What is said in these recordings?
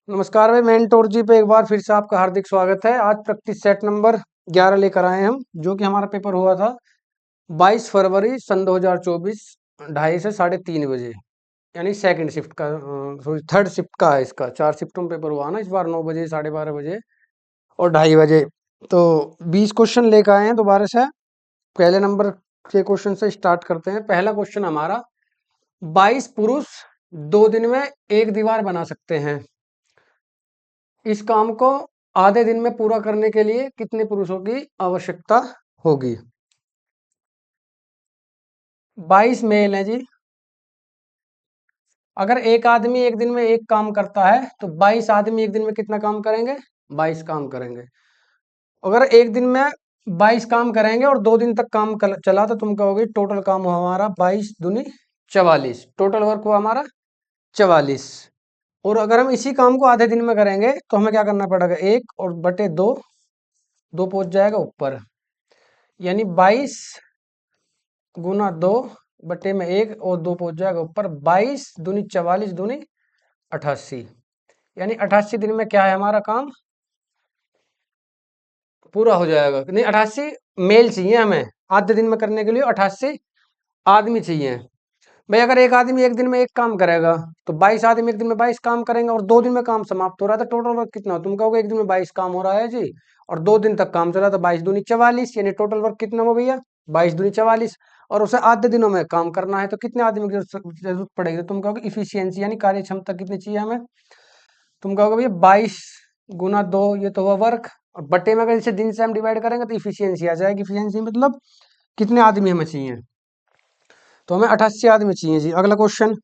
नमस्कार भाई, मेंटोर जी पे एक बार फिर से आपका हार्दिक स्वागत है। आज प्रैक्टिस सेट नंबर 11 लेकर आए हैं हम, जो कि हमारा पेपर हुआ था 22 फरवरी सन 2024, 2:30 से 3:30 बजे। यानी सेकंड शिफ्ट का, सॉरी थर्ड शिफ्ट का है। इसका 4 शिफ्टों में पेपर हुआ ना, इस बार 9 बजे, 12:30 बजे और 2:30 बजे। तो 20 क्वेश्चन लेकर आए हैं दोबारा से। पहले नंबर के क्वेश्चन से स्टार्ट करते हैं। पहला क्वेश्चन हमारा, 22 पुरुष 2 दिन में एक दीवार बना सकते हैं। इस काम को आधे दिन में पूरा करने के लिए कितने पुरुषों की आवश्यकता होगी? 22 मेल है जी। अगर एक आदमी एक दिन में एक काम करता है तो 22 आदमी एक दिन में कितना काम करेंगे? 22 काम करेंगे। अगर एक दिन में 22 काम करेंगे और 2 दिन तक काम चला तो तुम कहोगे टोटल काम हुआ हमारा 22 दूनी 44। टोटल वर्क हुआ हमारा 44। और अगर हम इसी काम को आधे दिन में करेंगे तो हमें क्या करना पड़ेगा? 1/2, 2 पहुंच जाएगा ऊपर, यानी 22 गुना 2/1 और 2 पहुंच जाएगा ऊपर। 22 दूनी 44 दूनी 88, यानी 88 दिन में क्या है हमारा काम पूरा हो जाएगा। नहीं, 88 मेल चाहिए हमें आधे दिन में करने के लिए, 88 आदमी चाहिए भाई। अगर एक आदमी एक दिन में एक काम करेगा तो 22 आदमी एक दिन में 22 काम करेंगे और 2 दिन में काम समाप्त हो रहा है तो टोटल वर्क कितना हो? तुम कहोगे एक दिन में 22 काम हो रहा है जी और 2 दिन तक काम चला तो 22 दूनी 44, यानी टोटल वर्क कितना हो भैया? 22 दूनी 44। और उसे आधे दिनों में काम करना है तो कितने आदमी की जरूरत पड़ेगी? तो तुम कहोगे इफिशियंसी यानी कार्य क्षमता कितनी चाहिए हमें? तुम कहोगे भैया 22 गुना 2, ये तो हुआ वर्क, और बटे में अगर इसे दिन से हम डिवाइड करेंगे तो इफिशियंसी आ जाएगी। इफिशियंसी मतलब कितने आदमी हमें चाहिए? तो हमें 88 आदमी चाहिए जी। अगला क्वेश्चन,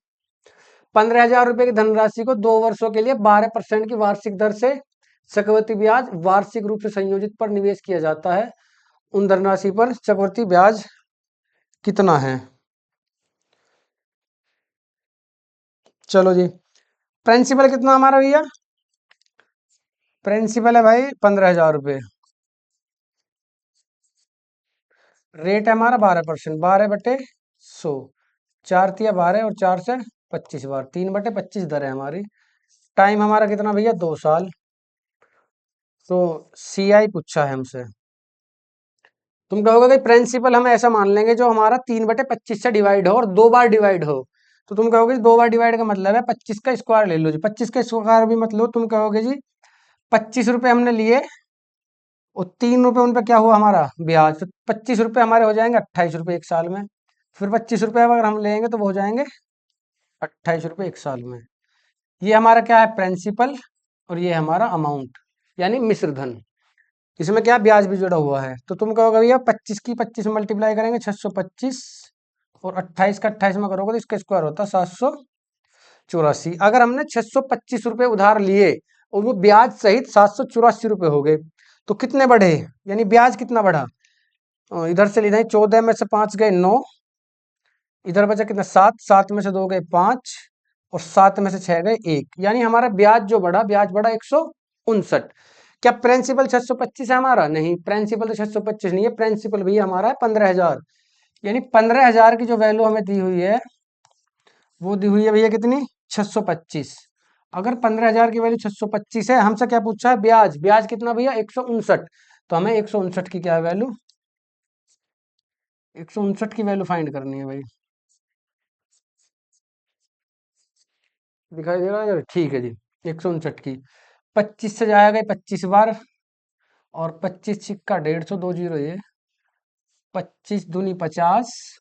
15,000 रुपए की धनराशि को 2 वर्षों के लिए 12% की वार्षिक दर से चक्रवृद्धि ब्याज वार्षिक रूप से संयोजित पर निवेश किया जाता है। उन धनराशि पर चक्रवृद्धि ब्याज कितना है? चलो जी, प्रिंसिपल कितना हमारा भैया? प्रिंसिपल है भाई 15,000 रुपये। रेट है हमारा 12%, 12/100। 4×3 = 12 और 4 से 25 बार, 3/25 दर है हमारी। टाइम हमारा कितना भैया? 2 साल। तो CI पूछा है हमसे। तुम कहोगे कि प्रिंसिपल हम ऐसा मान लेंगे जो हमारा 3/25 से डिवाइड हो और 2 बार डिवाइड हो। तो तुम कहोगे 2 बार डिवाइड का मतलब है 25 का स्क्वायर ले लो जी। 25 का स्क्वायर भी मतलब तुम कहोगे जी 25 रुपए हमने लिए और 3 रुपए उन पे क्या हुआ हमारा? ब्याज। तो 25 रुपए हमारे हो जाएंगे 28 रुपए एक साल में। फिर 25 रुपए अगर हम लेंगे तो वो हो जाएंगे 28 रुपए एक साल में। ये हमारा क्या है? प्रिंसिपल। और ये हमारा अमाउंट यानी मिश्र धन। इसमें क्या ब्याज भी जुड़ा हुआ है। तो तुम कहोगे भैया 25 की 25 में मल्टीप्लाई करेंगे 625, और 28 का 28 में करोगे तो इसका स्क्वायर होता है 784। अगर हमने 625 रुपए उधार लिए और वो ब्याज सहित 784 रुपए हो गए तो कितने बढ़े? यानी ब्याज कितना बढ़ा? इधर से लेना है 14 में से 5 गए 9, इधर बचा कितना? 7, 7 में से 2 गए 5 और 7 में से 6 गए 1, यानी हमारा ब्याज जो बढ़ा, ब्याज बढ़ा 159। क्या प्रिंसिपल 625 है हमारा? नहीं, प्रिंसिपल तो 625 नहीं है। प्रिंसिपल भी हमारा है 15,000। यानी 15,000 की जो वैल्यू हमें दी हुई है वो दी हुई है भैया कितनी? 625। अगर 15,000 की वैल्यू 625 है, हमसे क्या पूछा है? ब्याज। ब्याज कितना भैया? 159। तो हमें 159 की क्या वैल्यू? 159 की वैल्यू फाइंड करनी है भाई। दिखाई दे रहा है? ठीक है जी। 159 की 25 से जाएगा 25 बार, और 25 × 150, 2 जीरो ये 25 दूनी 50,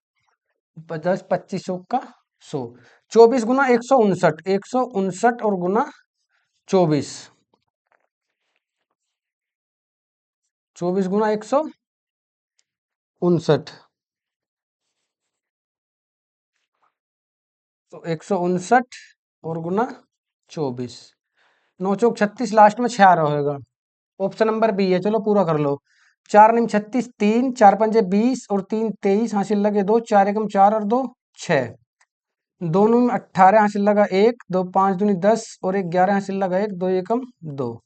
10, 25 का 100। 24 गुना 159, 159 और गुना 24, 24 गुना 159, तो 159 और गुना 24, 9×4 = 36, लास्ट में 6 रहेगा। ऑप्शन नंबर बी है। चलो पूरा कर लो। 4×9 = 36, 3, 4×5 = 20 और 3 23, हासिल लगे 2, 4×1 = 4 और 2 6, दोनों में 18, हासिल लगा 1, 2 5 दूनी 10 और 1 11, हासिल लगा 1, 2 एकम 2,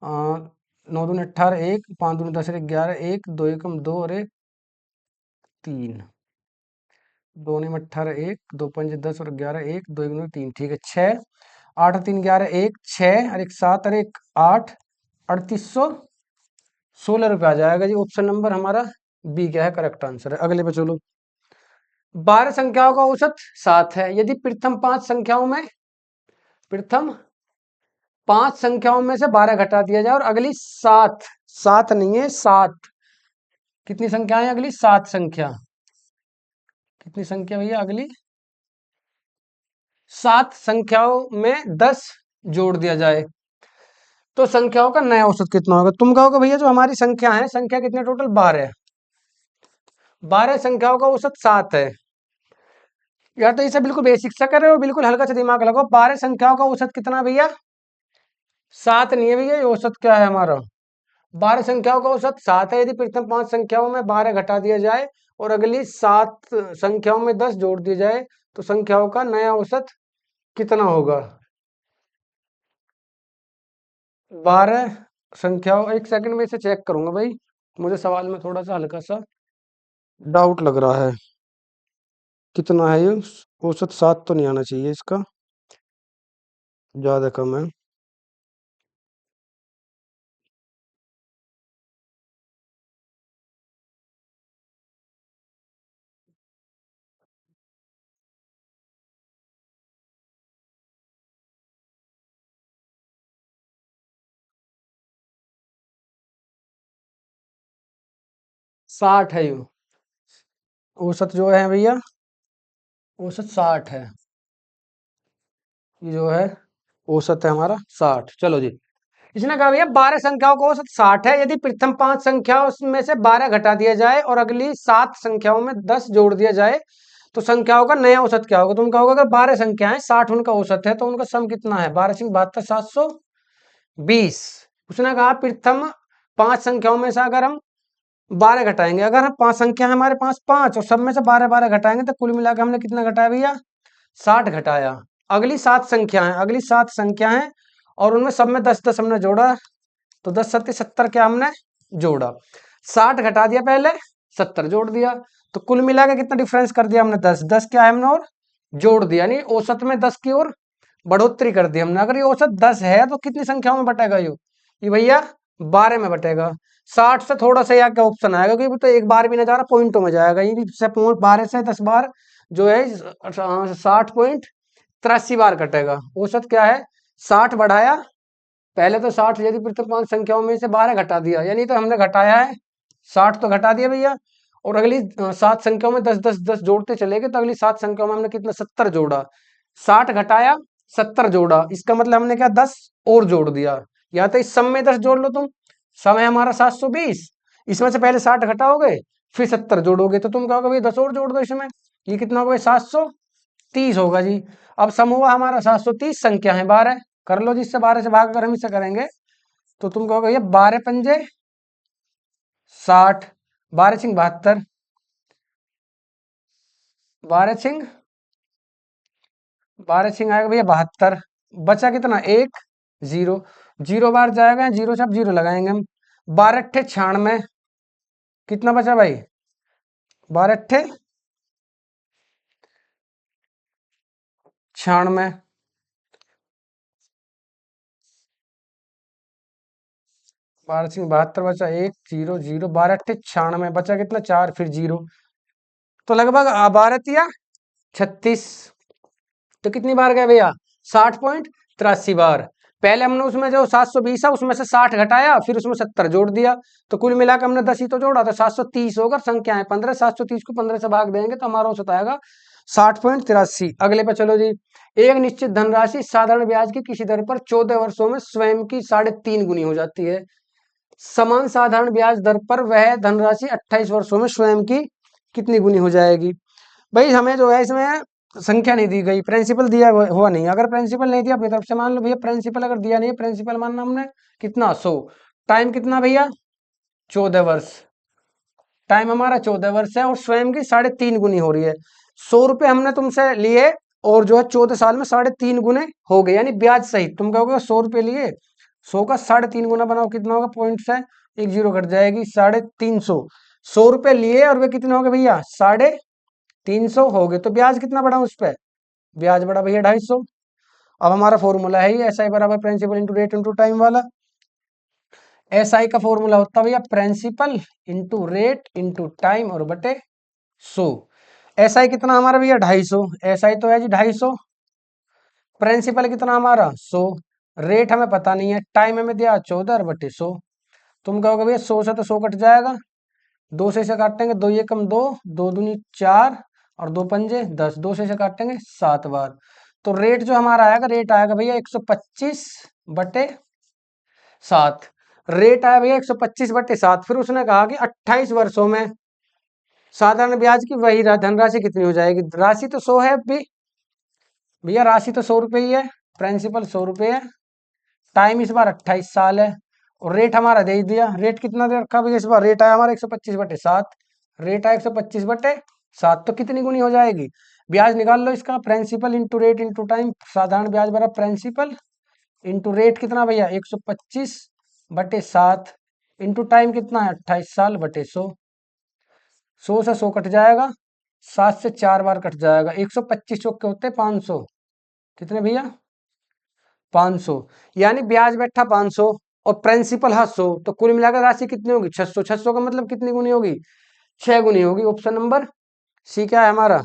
9 दूनी 18, 1 5 दूनी 10 और 1 11, 1 2 एकम 2 और 1 3, दोनों में 18, 1 2 5 10 और 11, 1 2 एकम 3, ठीक है 6। 8 3 11 1 6 और एक 7 और एक 8, 3816 रुपये आ जाएगा जी। ऑप्शन नंबर हमारा बी क्या है, करेक्ट आंसर है। अगले पे चलो। 12 संख्याओं का औसत 7 है। यदि प्रथम 5 संख्याओं में से 12 घटा दिया जाए और अगली 7, 7 नहीं है 7, कितनी संख्या है अगली? 7 संख्या। कितनी संख्या भैया अगली? 7 संख्याओं में 10 जोड़ दिया जाए तो संख्याओं का नया औसत कितना होगा? तुम कहोगे भैया जो हमारी संख्या है, संख्या कितने टोटल? 12। 12 संख्याओं का औसत 7 है। या तो इसे बिल्कुल बेसिक सा कर रहे हो, बिल्कुल हल्का सा दिमाग लगाओ। 12 संख्याओं का औसत कितना भैया? 7 नहीं है भैया, ये औसत क्या है हमारा? 12 संख्याओं का औसत 7 है। यदि प्रथम 5 संख्याओं में 12 घटा दिया जाए और अगली 7 संख्याओं में 10 जोड़ दिया जाए तो संख्याओं का नया औसत कितना होगा? 12 संख्याओं, एक सेकंड में इसे चेक करूंगा भाई, मुझे सवाल में थोड़ा सा हल्का सा डाउट लग रहा है। कितना है ये औसत? 7 तो नहीं आना चाहिए इसका, ज्यादा कम है। 60 है ये औसत जो है भैया, औसत 60 है। ये जो है औसत है हमारा 60। चलो जी, इसने कहा भैया 12 संख्याओं का औसत 60 है। यदि प्रथम 5 संख्याओं में से 12 घटा दिया जाए और अगली 7 संख्याओं में 10 जोड़ दिया जाए तो संख्याओं का नया औसत क्या होगा? तुम कहोगे अगर 12 संख्याएं 60 उनका औसत है तो उनका सम कितना है? 12 सिंह 72, 720। उसने कहा प्रथम 5 संख्याओं में से अगर हम 12 घटाएंगे, अगर हम 5 संख्या है हमारे पास 5 और सब में से 12 12 घटाएंगे तो कुल मिलाकर हमने कितना घटाया भैया? 60 घटाया। अगली 7 संख्या है, अगली 7 संख्या है और उनमें सब में 10 10 हमने जोड़ा तो 10 सत्ते 70 क्या हमने जोड़ा? 60 घटा दिया पहले, 70 जोड़ दिया तो कुल मिला के कितना डिफरेंस कर दिया हमने? 10 10 क्या है हमने और जोड़ दिया, यानी औसत में 10 की ओर बढ़ोतरी कर दी हमने। अगर ये औसत 10 है तो कितनी संख्याओं में बटेगा ये भैया? 12 में बटेगा। 60 से थोड़ा सा यहाँ क्या ऑप्शन आएगा, क्योंकि तो एक बार भी ना जा रहा, पॉइंटों में जाएगा। ये भी 12 से 10 बार जो है 60.83 बार कटेगा। औसत क्या है? 60 बढ़ाया, पहले तो 60, यदि प्रथम 5 संख्याओं में से 12 घटा दिया, यानी तो हमने घटाया है 60 तो घटा दिया भैया, और अगली 7 संख्याओं में 10 10 10 जोड़ते चले गए तो अगली 7 संख्याओं में हमने कितना? 70 जोड़ा। 60 घटाया, 70 जोड़ा, इसका मतलब हमने क्या 10 और जोड़ दिया। या तो इस सम में 10 जोड़ लो तुम, सम है हमारा 720, इसमें से पहले 60 घटाओगे फिर 70 जोड़ोगे तो तुम कहोगे भाई 10 और जोड़ दो इसमें, ये कितना होगा? 730 होगा जी। अब सम हुआ हमारा 730, संख्या है 12, कर लो जिससे 12 से भाग कर हम इसे करेंगे तो तुम कहोगे ये 12 पंजे 60, 12 सिंह 72, 12 सिंह 12 सिंह आएगा भैया 72। बचा कितना? 1 0, 0 बार जाएगा, 0 से अब 0 लगाएंगे हम। 12 अट्ठे 96, कितना बचा भाई? 12 अट्ठे 96, 12 सिंह 72 बचा 1 0 0, 12 अट्ठे 96, बचा कितना? 4 फिर 0, तो लगभग 12 तिया 36, तो कितनी बार गए भैया? 60.83 बार। पहले हमने उसमें जो 720 है उसमें से 60 घटाया, फिर उसमें 70 जोड़ दिया तो कुल मिलाकर हमने 10 ही तो जोड़ा, तो 730 होगा। संख्या है 15, 730 को 15 से भाग देंगे तो हमारा औसत आएगा 60.83। अगले पे चलो जी। एक निश्चित धनराशि साधारण ब्याज की किसी दर पर 14 वर्षों में स्वयं की 3.5 गुनी हो जाती है। समान साधारण ब्याज दर पर वह धनराशि 28 वर्षों में स्वयं की कितनी गुनी हो जाएगी? भाई हमें जो है इसमें संख्या नहीं दी गई, प्रिंसिपल दिया हुआ नहीं। अगर प्रिंसिपल नहीं दिया अपनी तरफ से मान लो भैया, प्रिंसिपल अगर दिया नहीं है, प्रिंसिपल मानना हमने कितना? 100। टाइम कितना भैया? 14 वर्ष। टाइम हमारा 14 वर्ष है और स्वयं की 3.5 गुनी हो रही है। 100 रुपए हमने तुमसे लिए और जो है 14 साल में 3.5 गुने हो गए, यानी ब्याज सहित। तुम कहोगे 100 रुपए लिए, 100 का 3.5 गुना बनाओ, कितना होगा? पॉइंट से एक जीरो कट जाएगी, 350। 100 रुपए लिए और वे कितने हो गए भैया? 350 हो गए, तो ब्याज कितना बढ़ा उस पर? ब्याज बढ़ा भैया 250। अब हमारा फॉर्मूला है एस आई बराबर principal into rate into time वाला। एस आई का फॉर्मूला होता है भैया principal into rate into time और बटे 100। एस आई कितना हमारा भैया 250, एस आई तो है जी 250। प्रिंसिपल कितना हमारा 100, रेट हमें पता नहीं है, टाइम हमें दिया 14 बटे 100। तुम कहोगे भैया 100 से तो 100 कट जाएगा, दो से इसे काटेंगे, दो ये कम दो, दो दूनी 4 और दो पंजे 10, दो से इसे काटेंगे 7 बार। तो रेट जो हमारा आएगा, रेट आएगा भैया 125 बटे 7। रेट आया भैया 125 बटे 7। फिर उसने कहा कि 28 वर्षों में साधारण ब्याज की वही धनराशि कितनी हो जाएगी। राशि तो 100 है अभी भैया, राशि तो 100 रुपये ही है, प्रिंसिपल 100 रुपये है, टाइम इस बार 28 साल है, और रेट हमारा दे ही दिया। रेट कितना दे रखा भैया इस बार, रेट आया हमारा 125 बटे 7। रेट आया 125 बटे 7, तो कितनी गुनी हो जाएगी। ब्याज निकाल लो इसका, principal into rate into time. साधारण ब्याज बराबर प्रिंसिपल इंटू रेट कितना भैया 125 बटे 7 इंटू टाइम कितना है 28 साल बटे 100। 100 से 100 कट जाएगा, 7 से 4 बार कट जाएगा, 125 चौके होते 500, कितने भैया 500। यानी ब्याज बैठा 500 और प्रिंसिपल 100, तो कुल मिलाकर राशि कितनी होगी 600। 600 का मतलब कितनी गुनी होगी, 6 गुनी होगी। ऑप्शन नंबर सी क्या है हमारा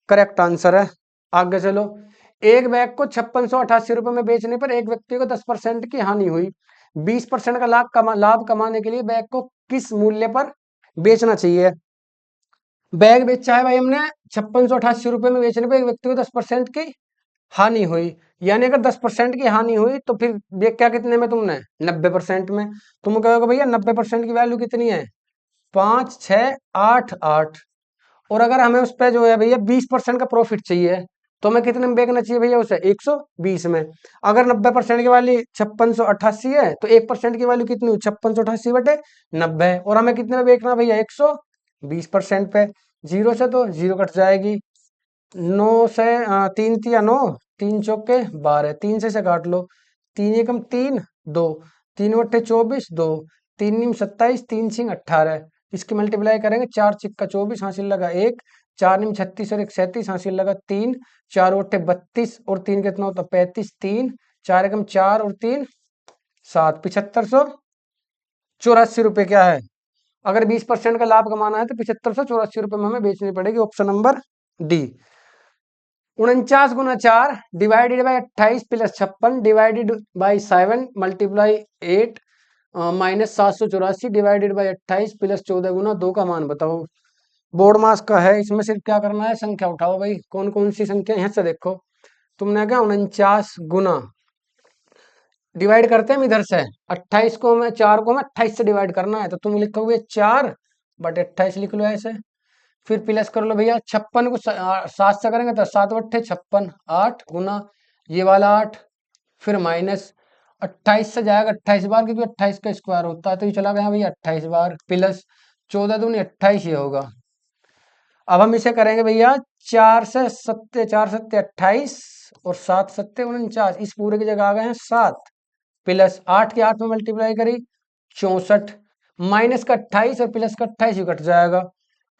करेक्ट आंसर है। आगे चलो, एक बैग को 5688 रुपए में बेचने पर एक व्यक्ति को 10% की हानि हुई। 20% का लाभ कमाने के लिए बैग को किस मूल्य पर बेचना चाहिए। बैग बेचा है भाई हमने 5688 रुपए में, बेचने पर एक व्यक्ति को 10% की हानि हुई। यानी अगर 10% की हानि हुई तो फिर देख क्या कितने में तुमने 90% में। तुम कहोगे भैया 90% की वैल्यू कितनी है 5 6 8 8, और अगर हमें उस पर जो है भैया 20% का प्रॉफिट चाहिए तो हमें कितने में बेचना चाहिए भैया उसे 120 में। अगर 90% की वैल्यू 5688 है तो 1% की वैल्यू कितनी हुई 5688 बटे 90, और हमें कितने में बेचना भैया 120% पे। जीरो से तो जीरो कट जाएगी, 9 से 3 तिया 9, 3 चौके 12, 3 से काट लो, 3 एकम 3 2, 3 बट्टे 24 2, 3 नीम 27, 3 सिंह 18। इसकी मल्टीप्लाई करेंगे, 4 चिक्का 24 हासिल लगा 1, 4 नीम 36 और 1 37 हासिल लगा 3, 4 बट्टे 32 और 3 कितना होता 35, 3 4 एकम 4 और 3 7, 7584 रुपये क्या है। अगर 20% का लाभ कमाना है तो 7584 रुपये में हमें बेचनी पड़ेगी। Option number D. 49 × 4 divided by 28 plus 56 divided by 7 multiply 8 minus 784 divided by 28 plus 14 × 2 का मान बताओ। बोर्ड मास का है, इसमें सिर्फ क्या करना है संख्या उठाओ भाई, कौन कौन सी संख्या यहाँ से देखो। तुमने क्या 49 गुना डिवाइड करते हैं हम इधर से, 28 को हमें 4 को हमें 28 से डिवाइड करना है, तो तुम लिखोगे 4 बटे 28 लिख लो ऐसे। फिर प्लस कर लो भैया 56 को 7 से करेंगे तो 7 बट्ठे 56, 8 गुना ये वाला 8, फिर माइनस 28 से जाएगा 28 बार, क्योंकि 28 का स्क्वायर होता है तो ये चला गया भैया 28 बार, प्लस 14 दूनी 28 ये होगा। अब हम इसे करेंगे भैया 4 से 7 4 7 28 और 7 7 49, इस पूरे की जगह आ गए हैं 7, प्लस 8 के 8 में मल्टीप्लाई करी 64, माइनस का 28 और प्लस का 28 ही कट जाएगा।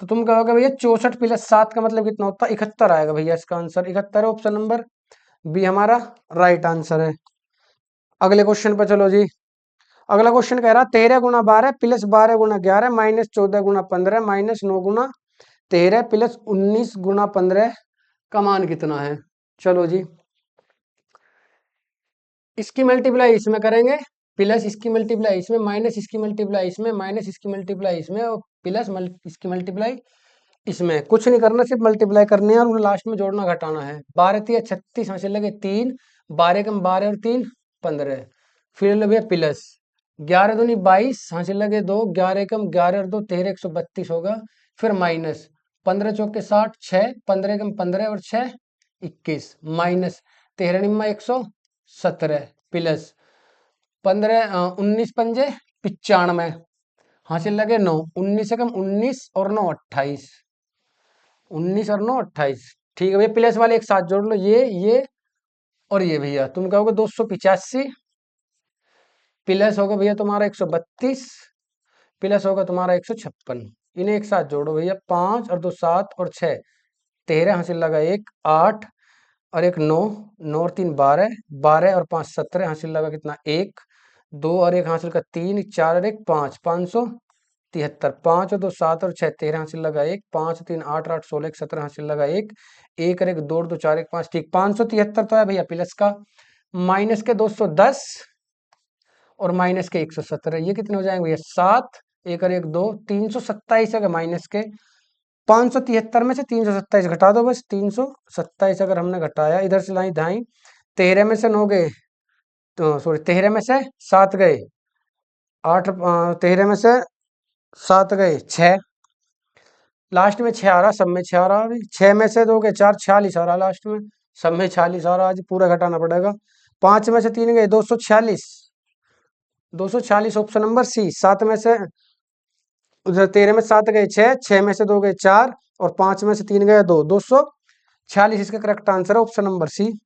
तो तुम कहोगे भैया 64 प्लस 7 का मतलब कितना होता है 71 आएगा भैया, इसका आंसर 71 है। ऑप्शन नंबर बी हमारा राइट आंसर है। अगले क्वेश्चन पर चलो जी। अगला क्वेश्चन कह रहा 13 × 12 प्लस 12 × 11 माइनस 14 × 15 माइनस 9 × 13 प्लस 19 × 15 का मान कितना है। चलो जी, इसकी मल्टीप्लाई इसमें करेंगे, प्लस इसकी मल्टीप्लाई इसमें, माइनस इसकी मल्टीप्लाई इसमें, माइनस इसकी मल्टीप्लाई इसमें, और प्लस इसकी मल्टीप्लाई इसमें। कुछ नहीं करना, सिर्फ मल्टीप्लाई करनी है और लास्ट में जोड़ना घटाना है। 12 3 36 हासिल लगे 3, 12 कम 12 और 3 15, फिर लगे प्लस 11 दूनी 22 हासिल लगे 2, 11 कम 11 और 2 13 132 होगा, फिर माइनस 15 चौके 60 6, 15 कम 15 और 6 21, माइनस 13 निम्मा 117, प्लस 15 19 पंजे 95 हासिल लगे 9, 19 से कम 19 और 9 28, 19 और 9 28। ठीक है भैया, प्लस वाले एक साथ जोड़ लो, ये और ये भैया, तुम कहोगे 285 प्लस होगा भैया तुम्हारा 132 प्लस होगा तुम्हारा 156। इन्हें एक साथ जोड़ो भैया, 5 और 2 7 और 6 13 हासिल लगा 1 8, और एक 9, 9 और 3 12, 12 और 5 17, हासिल लगा कितना 1, 2 और 1 हासिल का 3, 4 और 1 5, 573, 5 और 2 7 और 6 13 हासिल लगा 1, 5 3 8 8 16 1 17 हासिल लगा 1, 1 और 1 2 और 2 4 1 5, ठीक 573 तो है भैया प्लस का, माइनस के 210 और माइनस के 117, ये कितने हो जाएंगे भैया 7, 1 और 1 2, 327 है माइनस के, 573 में से 327 घटा दो बस, 327 अगर हमने घटाया, इधर से लाई दाई, 13 में से 9 गए, तो सॉरी 13 में से 7 गए 8, 13 में से 7 गए 6, लास्ट में 6 आ रहा, सब में 6 आ रहा, अभी 6 में से 2 गए 4, 46 आ रहा लास्ट में, सब में 46 आ रहा, आज पूरा घटाना पड़ेगा, 5 में से 3 गए 246, 246 ऑप्शन नंबर सी, 7 में से उधर 13 में 7 गए 6, 6 में से 2 गए 4 और 5 में से 3 गए 2, 246 इसका करेक्ट आंसर है ऑप्शन नंबर सी।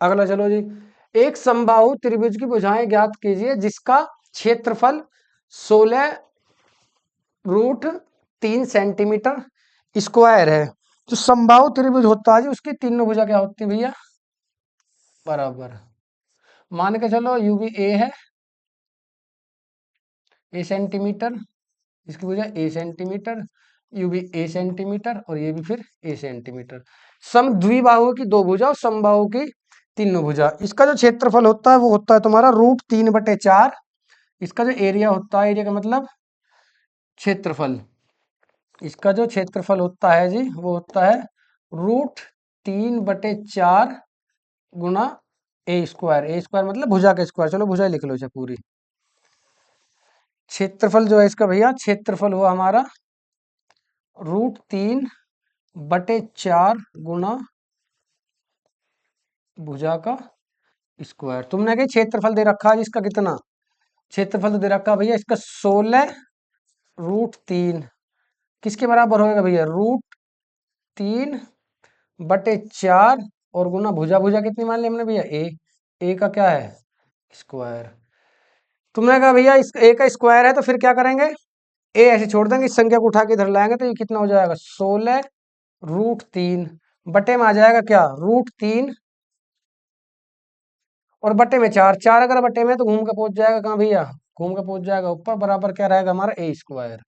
अगला चलो जी, एक समबाहु त्रिभुज की भुजाएं ज्ञात कीजिए जिसका क्षेत्रफल 16√3 सेंटीमीटर स्क्वायर है। जो समबाहु त्रिभुज होता है जी उसकी तीनों भुजा क्या होती है भैया, बराबर। मान के चलो यू भी ए है, ए सेंटीमीटर, इसकी भुजा ए सेंटीमीटर, यू भी ए सेंटीमीटर और ये भी फिर ए सेंटीमीटर। सम द्विबाहुओं की दो भुजा और समबाहु की तीनों भुजा, इसका जो क्षेत्रफल होता है वो होता है तुम्हारा √3/4, इसका जो एरिया होता है, एरिया का मतलब क्षेत्रफल, इसका जो क्षेत्रफल होता है जी वो होता है √3/4 गुना ए स्क्वायर, ए स्क्वायर मतलब भुजा का स्क्वायर, चलो भुजा लिख लो इसे पूरी। क्षेत्रफल जो है इसका भैया, क्षेत्रफल हुआ हमारा √3/4 गुना भुजा का स्क्वायर। तुमने क्या क्षेत्रफल दे रखा है इसका, कितना क्षेत्रफल तो दे रखा है भैया इसका 16√3, किसके बराबर होगा भैया, √3/4 और गुना भुजा, भुजा कितनी मान ली हमने भैया ए का क्या है स्क्वायर। तुमने कहा भैया इस ए का स्क्वायर है तो फिर क्या करेंगे, ए ऐसे छोड़ देंगे, इस संख्या को उठा के इधर लाएंगे तो ये कितना हो जाएगा 16√3, बटे में आ जाएगा क्या √3 और बटे में 4, 4 अगर बटे में तो घूम के पहुंच जाएगा कहाँ भैया, घूम के पहुंच जाएगा ऊपर, बराबर क्या रहेगा हमारा ए स्क्वायर।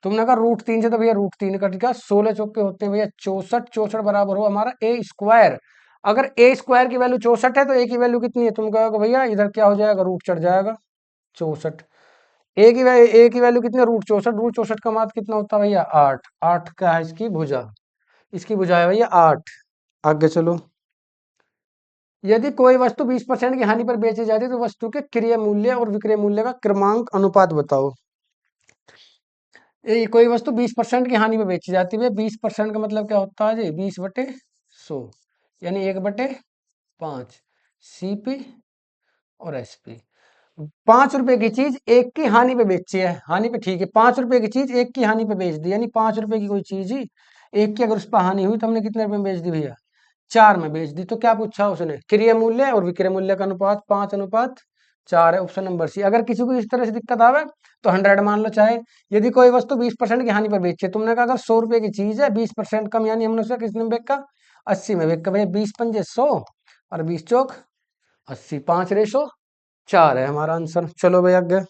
तुमने कहा √3 से तो भैया √3 कट गया, 16 चौके होते हैं भैया 64, 64 बराबर हो हमारा ए स्क्वायर। अगर ए स्क्वायर की वैल्यू 64 है तो ए की वैल्यू कितनी है, तुम कहोगे भैया इधर क्या हो जाएगा रूट चढ़ जाएगा 64, ए की वैल्यू कितनी है √64, √64 का मात्र कितना होता है भैया 8, 8 का है इसकी भुजा, इसकी भुजा है भैया 8। आगे चलो, यदि कोई वस्तु 20% की हानि पर बेची जाती है तो वस्तु के क्रय मूल्य और विक्रय मूल्य का क्रमांक अनुपात बताओ। ये कोई वस्तु 20% की हानि पर बेची जाती है, 20% का मतलब क्या होता है जी 20/100, यानी 1/5, सीपी और एसपी। 5 रुपए की चीज एक की हानि पे बेची है, हानि पे ठीक है, 5 रुपए की चीज एक की हानि पे बेच दी, यानी 5 रुपए की कोई चीज ही एक की अगर उस पर हानि हुई तो हमने कितने रुपए में बेच दी भैया 4 में बेच दी। तो क्या पूछा उसने, क्रय मूल्य और विक्रय मूल्य का अनुपात 5:4 है, ऑप्शन नंबर सी। अगर किसी को इस तरह से दिक्कत आवे तो 100 मान लो चाहे। यदि कोई वस्तु 20% की हानि पर बेचे, तुमने कहा अगर 100 रुपए की चीज है 20% कम, यानी हमने उसे कितने में बेचा 80 में बेचा भैया, 20×5 = 100 और 20×4 = 80, 5:4 है हमारा आंसर। चलो भैया आगे,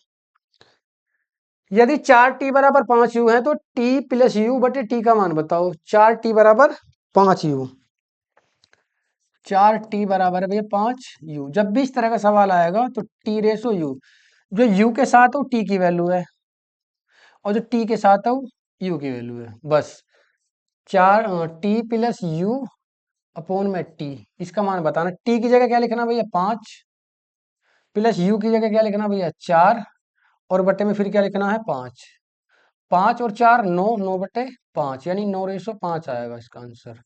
यदि 4t = 5u है तो t+u/t का मान बताओ। 4t = 5u, 4t बराबर है भैया 5u। जब भी इस तरह का सवाल आएगा तो t/u, जो u के साथ है वो t की वैल्यू है और जो t के साथ है वो u की वैल्यू है, बस 4t+u/t, इसका मान बताना। t की जगह क्या लिखना भैया 5, प्लस u की जगह क्या लिखना भैया 4 और बटे में फिर क्या लिखना है 5, 5 और 4 9, 9/5 यानी 9:5 आएगा इसका आंसर,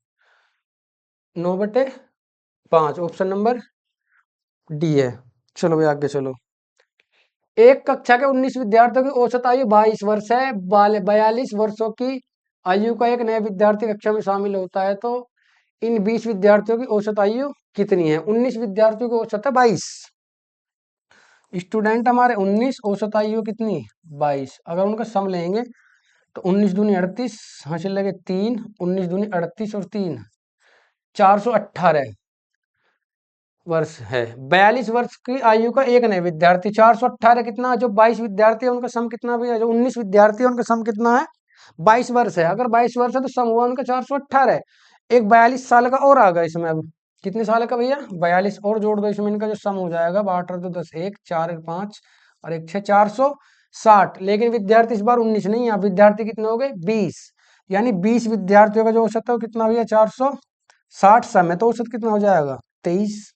9/5 ऑप्शन नंबर डी है। चलो भाई आगे चलो, एक कक्षा के 19 विद्यार्थियों की औसत आयु 22 वर्ष है, 42 वर्षों की आयु का एक नया विद्यार्थी कक्षा में शामिल होता है तो इन 20 विद्यार्थियों की औसत आयु कितनी है। 19 विद्यार्थियों की औसत है 22, स्टूडेंट हमारे 19, औसत आयु कितनी 22, अगर उनका सम लेंगे तो 19 दूनी 38, हासिल लगे 3, 19 दूनी 38 और 3 418 वर्ष है। 42 वर्ष की आयु का एक नए विद्यार्थी। 418 कितना, जो 22 विद्यार्थी है उनका सम कितना भी है, जो 19 विद्यार्थी है उनका सम कितना है, 22 वर्ष है। अगर 22 वर्ष है तो सम हुआ उनका 418 है। एक 42 साल का और आ गया इसमें। अब कितने साल का भैया, 42 और जोड़ दो इसमें, इनका जो सम हो जाएगा 8 2 10 1 4 1 5 और 1 6 460। लेकिन विद्यार्थी इस बार 19 नहीं है, विद्यार्थी कितने हो गए 20। यानी 20 विद्यार्थियों का जो औसत है वो कितना भैया 460 सम है, तो औसत कितना हो जाएगा 23।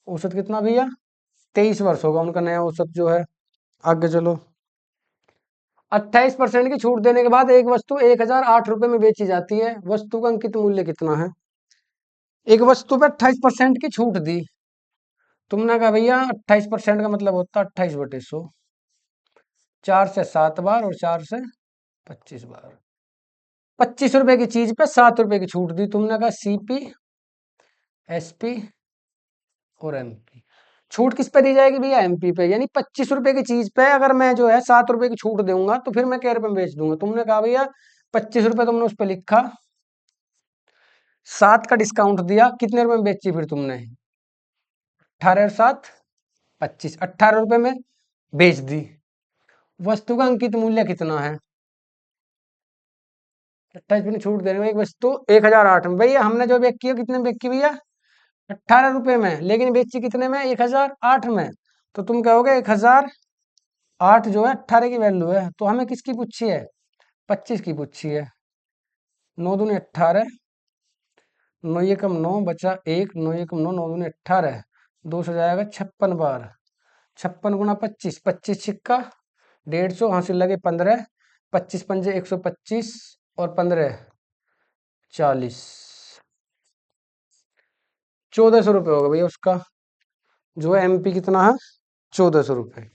औसत कितना भैया 23 वर्ष होगा उनका नया औसत जो है। आगे चलो। 28% की छूट देने के बाद एक वस्तु 1008 रुपए में बेची जाती है। वस्तु का अंकित मूल्य कितना है। एक वस्तु पे 28% की छूट दी। तुमने कहा भैया 28% का मतलब होता है 28/100। 4 से 7 बार और 4 से 25 बार। 25 रुपए की चीज पे 7 रुपए की छूट दी। तुमने कहा सीपी, एसपी और एमपी। छूट किस पे दी जाएगी भैया, एमपी पे। यानी 25 रुपए की चीज पे अगर मैं जो है 7 रुपए की छूट दूंगा तो फिर मैं क्या रुपए में बेच दूंगा। तुमने कहा भैया 25 रुपए तुमने उस पर लिखा, 7 का डिस्काउंट दिया, कितने रुपए में बेची फिर तुमने, 18 और 7 25, 18 रुपए में बेच दी। वस्तु का अंकित मूल्य कितना है, 28 छूट देने में एक वस्तु 1008 में। भैया हमने जो बेच किया कितने में बेच की भैया, 18 रुपए में, लेकिन बेची कितने में 1008 में। तो तुम कहोगे 1008 जो है 18 की वैल्यू है, तो हमें किसकी पूछी है, 25 की पूछी है। 9 दूनी 18, 9 एकम 9 बचा 1, 9 एकम 9, 9 दूनी 18, 2 से जाएगा 56 बार। 56 गुना 25, 25 छिक्का 150, हासिल लगे 15, 25 पंजे 125 और 15 40। 1400 रुपये होगा भैया उसका जो है। एमपी कितना है 1400 रुपये।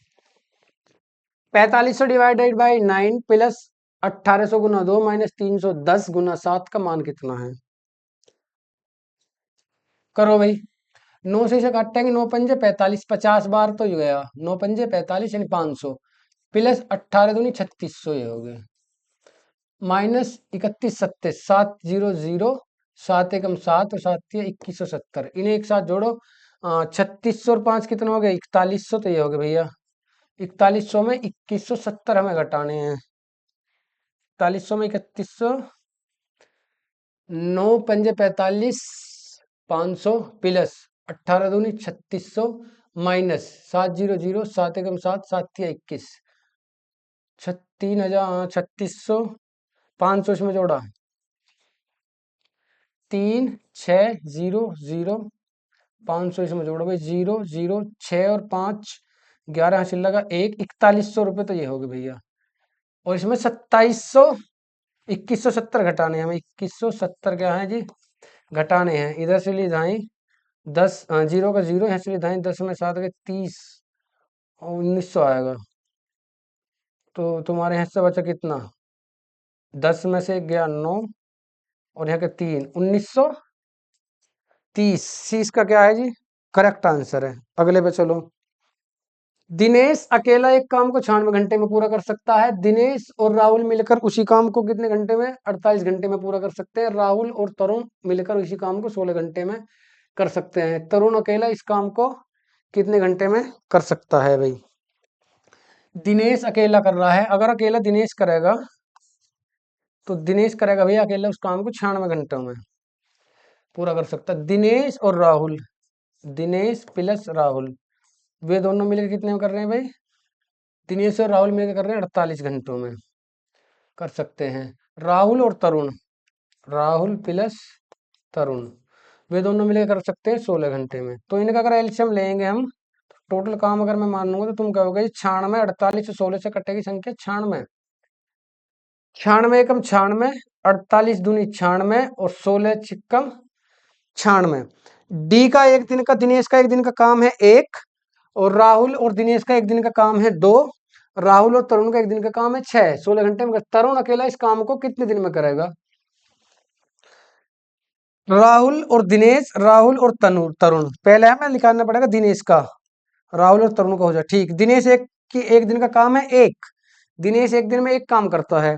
4500 divided by 9 plus 1800 Guna 2 minus 310 गुना 7 का मान कितना है। करो भाई, 9 से इसे काटेंगे, 9 पंजे 45, 50 बार तो ये गया, 9 पंजे 45 यानी 500 प्लस 18 दूनी 3600 ये हो गए, माइनस 31 सत्ते 700, 7 एकम 7 और 7 2170। इन्हें एक साथ जोड़ो, 3600 और 5 कितना हो गया 4100, तो ये हो गया भैया 4100 में 2170 हमें घटाने हैं। 4100 में 3100, 9 पंजे 45, 500 प्लस 18 दूनी 3600 माइनस 700, 7 एकम 7, 7 21, 3000, 3600, 500 इसमें जोड़ा 3 6 0 0, 500 इसमें जोड़ो भाई 0 0 6 और 5 11, हासिल लगा 1, 4100 रुपये तो ये हो गए भैया। और इसमें 2700, 2170 घटाने हैं हमें। 2170 क्या है जी, घटाने हैं। इधर से ली जाए 10, जीरो का जीरो, यहाँ से ली जाए 10 में 7 के 30 और 1900 आएगा। तो तुम्हारे यहाँ से बचा कितना, 10 में से गया 9 और यहाँ के 3, 1930। इसका क्या है जी, करेक्ट आंसर है। अगले पे चलो। दिनेश अकेला एक काम को 96 घंटे में पूरा कर सकता है। दिनेश और राहुल मिलकर उसी काम को कितने घंटे में, 48 घंटे में पूरा कर सकते हैं। राहुल और तरुण मिलकर उसी काम को 16 घंटे में कर सकते हैं। तरुण अकेला इस काम को कितने घंटे में कर सकता है भाई। दिनेश अकेला कर रहा है, अगर अकेला दिनेश करेगा तो दिनेश करेगा भैया अकेला उस काम को 96 घंटों में पूरा कर सकता है। दिनेश और राहुल, दिनेश प्लस राहुल, वे दोनों मिलकर कितने में कर रहे हैं भाई, दिनेश और राहुल मिलकर कर रहे हैं 48 घंटों में कर सकते हैं। राहुल और तरुण, राहुल प्लस तरुण, वे दोनों मिलकर कर सकते हैं 16 घंटे में। तो इनका अगर एलसीएम लेंगे हम, टोटल काम अगर मैं मान लूंगा तो तुम कहोगे 96, 48 से 16 से कटेगी संख्या 96, 96 एकम 96, 48 दूनी 96 और 16 छिक्कम 96। डी का एक दिन का, दिनेश का एक दिन का काम है 1, और राहुल और दिनेश का एक दिन का काम है 2, राहुल और तरुण का एक दिन का काम है 6, 16 घंटे में। तरुण अकेला इस काम को कितने दिन में करेगा, राहुल और दिनेश, राहुल और तरुण, पहले हमें निकालना पड़ेगा दिनेश का, राहुल और तरुण का हो जाए ठीक। दिनेश एक दिन का काम है 1, दिनेश एक दिन में एक काम करता है,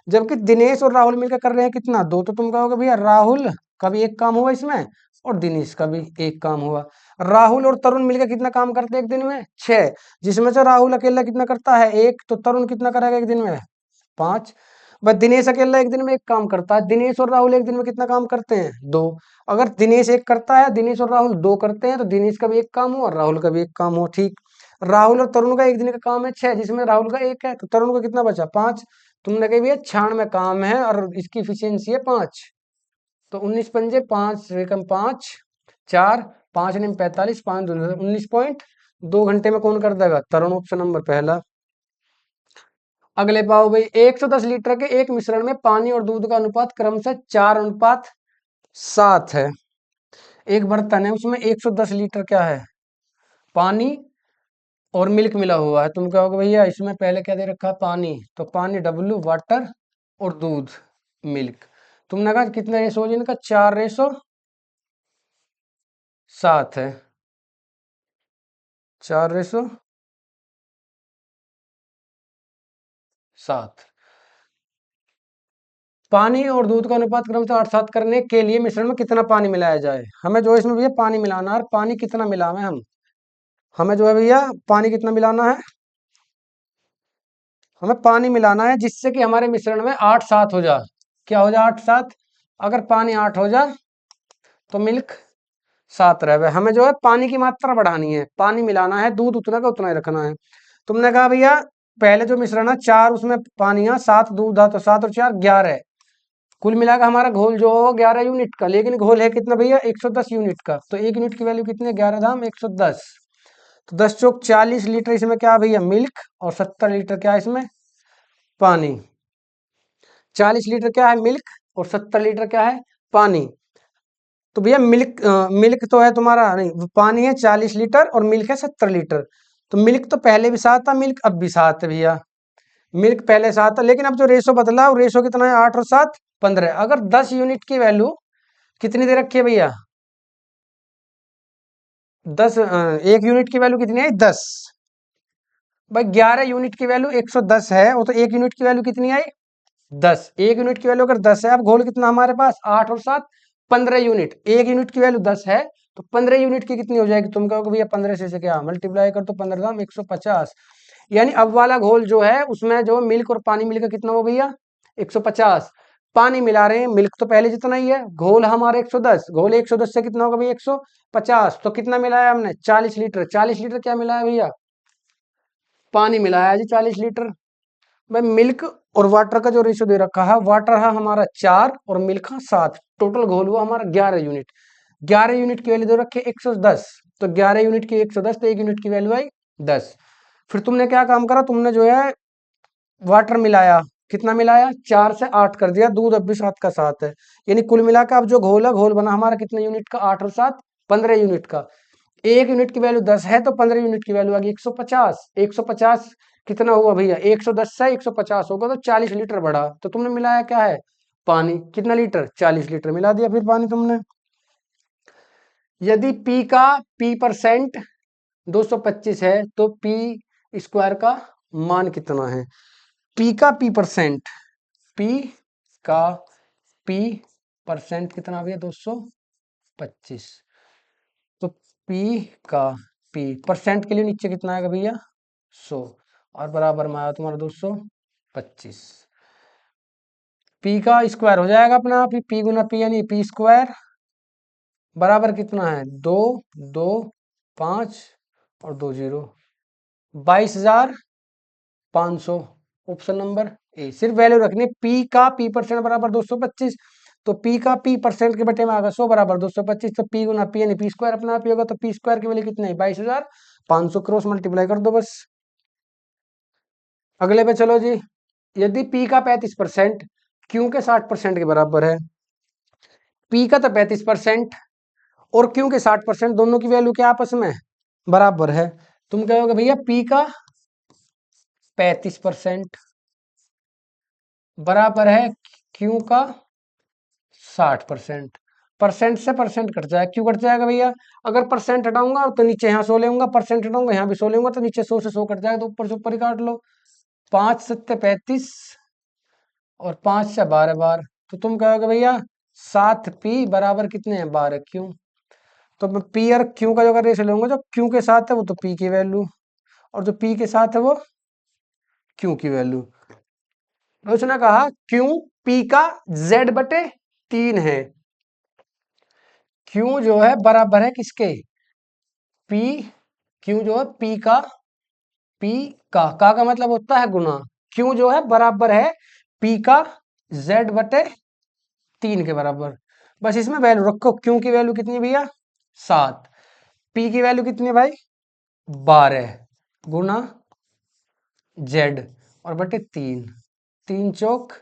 जबकि दिनेश और राहुल मिलकर कर रहे हैं कितना 2। तो तुम कहोगे भैया राहुल का भी एक काम हुआ इसमें, और दिनेश का भी एक काम हुआ। राहुल और तरुण मिलकर कितना काम करते हैं एक दिन में? 6। जिसमें से राहुल अकेला कितना करता है? 1। तो तरुण कितना करेगा एक दिन में? 5। बस दिनेश अकेला एक दिन में एक काम करता है। दिनेश और राहुल एक दिन में कितना काम करते हैं? 2। अगर दिनेश एक करता है, दिनेश और राहुल 2 करते हैं, तो दिनेश का भी एक काम हुआ और राहुल का भी एक काम हुआ। ठीक। राहुल और तरुण का एक दिन का काम है 6, जिसमें राहुल का 1 है, तो तरुण को कितना बचा? 5। तुमने कही भैया 96 काम है और इसकी इफिशियंसी है 5, तो 19 पंजे 5 एकम 5, 4, 5 ने 45, 5 19.2 घंटे में कौन कर देगा? तरुण। ऑप्शन नंबर पहला। अगले पाओ भाई, 110 लीटर के एक मिश्रण में पानी और दूध का अनुपात क्रमशः 4:7 है। एक बर्तन है, उसमें 110 लीटर क्या है? पानी और मिल्क मिला हुआ है। तुम कहोगे भैया इसमें पहले क्या दे रखा है? पानी। तो पानी W वाटर और दूध मिल्क। तुमने कहा कितना रेशो हो इनका? 4:7 है। 4:7। पानी और दूध का अनुपात क्रमशः 8:7 करने के लिए मिश्रण में कितना पानी मिलाया जाए? हमें जो है इसमें भैया पानी मिलाना है। और पानी कितना मिलावे हम? हमें जो है भैया पानी कितना मिलाना है? हमें पानी मिलाना है जिससे कि हमारे मिश्रण में 8:7 हो जाए। क्या हो जाए? 8:7। अगर पानी 8 हो जाए तो मिल्क 7 रहे। हमें जो है पानी की मात्रा बढ़ानी है, पानी मिलाना है, दूध उतना का उतना ही रखना है। तुमने कहा भैया पहले जो मिश्रण है 4, उसमें पानी है, 7 दूध है, तो 7 और 4 11। कुल मिलाकर हमारा घोल जो हो 11 यूनिट का, लेकिन घोल है कितना भैया? 110 यूनिट का। तो 1 यूनिट की वैल्यू कितनी है? 11 धाम 110। तो 10 चौक 40 लीटर इसमें क्या है भैया? मिल्क। और 70 लीटर क्या है इसमें? पानी। 40 लीटर क्या है? मिल्क। और 70 लीटर क्या है? पानी। तो भैया मिल्क तो है तुम्हारा, नहीं पानी है 40 लीटर और मिल्क है 70 लीटर। तो मिल्क तो पहले भी 7 था, मिल्क अब भी 7 है भैया। मिल्क पहले 7 था, लेकिन अब जो रेशो बदला वो रेशो कितना है? 8 और 7 15। अगर 10 यूनिट की वैल्यू कितनी दे रखी है भैया? 10। 1 यूनिट की वैल्यू कितनी है? 10। भाई 11 यूनिट की वैल्यू 110 है, वो तो 1 यूनिट की वैल्यू कितनी आई? 10। 1 यूनिट की वैल्यू अगर 10 है, अब घोल कितना हमारे पास? 8 और 7 15 यूनिट। 1 यूनिट की वैल्यू 10 है, तो 15 यूनिट की कितनी हो जाएगी? तुम कहोगे भैया 15 से क्या मल्टीप्लाई कर, तो 15 दाम 150। यानी अब वाला घोल जो है उसमें जो मिल्क और पानी मिलकर कितना हो भैया? 150। पानी मिला रहे हैं, मिल्क तो पहले जितना ही है, घोल हमारा 110, घोल 110 से कितना होगा भैया? 150। तो कितना मिलाया हमने? 40 लीटर। 40 लीटर क्या मिलाया भैया? पानी मिलाया जी 40 लीटर। भाई मिल्क और वाटर का जो रेशियो दे रखा है, वाटर है हमारा 4 और मिल्क है 7, टोटल घोल हुआ हमारा 11 यूनिट। 11 यूनिट की वैल्यू दे रखी है 110। तो 11 यूनिट की 110, तो 1 यूनिट की वैल्यू आई 10। फिर तुमने क्या काम करा? तुमने जो है वाटर मिलाया। कितना मिलाया? 4 से 8 कर दिया। दूध अब भी 7 का 7 है। यानी कुल मिलाकर अब जो घोल है, घोल बना हमारा कितने यूनिट का? 8 और 7 15 यूनिट का। 1 यूनिट की वैल्यू 10 है, तो 15 यूनिट की वैल्यू आ गई 150। 150 कितना हुआ भैया? 110 से 150 होगा तो 40 लीटर बढ़ा। तो तुमने मिलाया क्या है? पानी। कितना लीटर? 40 लीटर मिला दिया फिर पानी तुमने। यदि पी का पी परसेंट 225 है, तो पी स्क्वायर का मान कितना है? पी का पी परसेंट, पी का पी परसेंट कितना आ गया? 225। तो पी का पी परसेंट के लिए नीचे कितना आएगा भैया? 100। और बराबर में आया तुम्हारा 225। पी का स्क्वायर हो जाएगा अपना आप ही, पी गुना पी यानी पी स्क्वायर बराबर कितना है? 2 2 5 और 2 0, 22,500। Option number A. सिर्फ वैल्यू रखनी, पी का पी परसेंट बराबर 225। तो पी का पी परसेंट के बटे में आएगा 100 बराबर 225। तो पी गुना पी यानी पी स्क्वायर अपना आप ही होगा। तो पी स्क्वायर की वैल्यू कितनी है? 22,500। क्रॉस मल्टीप्लाई कर दो बस। अगले पे चलो जी। यदि पी का 35% क्यू के 60% के बराबर है, पी का तो 35% और क्यू के 60%, दोनों की वैल्यू क्या आपस में बराबर है? तुम कहोगे भैया पी का 35% बराबर है क्यू का 60%। परसेंट से परसेंट कट जाए, क्यों कट जाएगा भैया? अगर परसेंट हटाऊंगा तो नीचे यहाँ 100 लेऊंगा, परसेंट हटाऊंगा यहाँ भी 100 लेऊंगा, तो नीचे 100 से 100 कट जाएगा, तो ऊपर से ऊपर ही काट लो। 5 7 35 और 5 से 12 बार। तो तुम कहोगे भैया 7p बराबर कितने हैं 12q। तो मैं p और q का जो अगर रेशो लूंगा, जो q के साथ है वो तो p की वैल्यू, और जो p के साथ है वो q की वैल्यू। तो उसने कहा q p का z बटे 3 है। q जो है बराबर है किसके, p, q जो है p का मतलब होता है गुना, q जो है बराबर है p का z बटे 3 के बराबर। बस इसमें वैल्यू रखो, q की वैल्यू कितनी है भैया 7, p की वैल्यू कितनी है भाई 12 गुना z और बटे 3, 3 चौक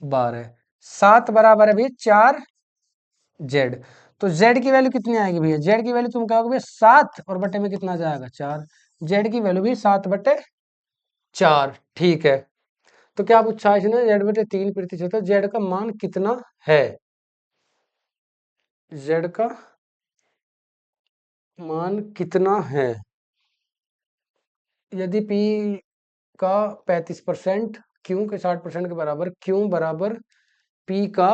12, 7 बराबर है भैया 4 z। तो z की वैल्यू कितनी आएगी भैया, z की वैल्यू तुम कहोगे भैया 7 और बटे में कितना जाएगा 4, z की वैल्यू भी 7 बटे 4। ठीक है, तो क्या पूछा है इसने, z बटे 3 प्रतिशत है, z का मान कितना है, z का मान कितना है। यदि p का 35%, q के 60% के बराबर, q बराबर p का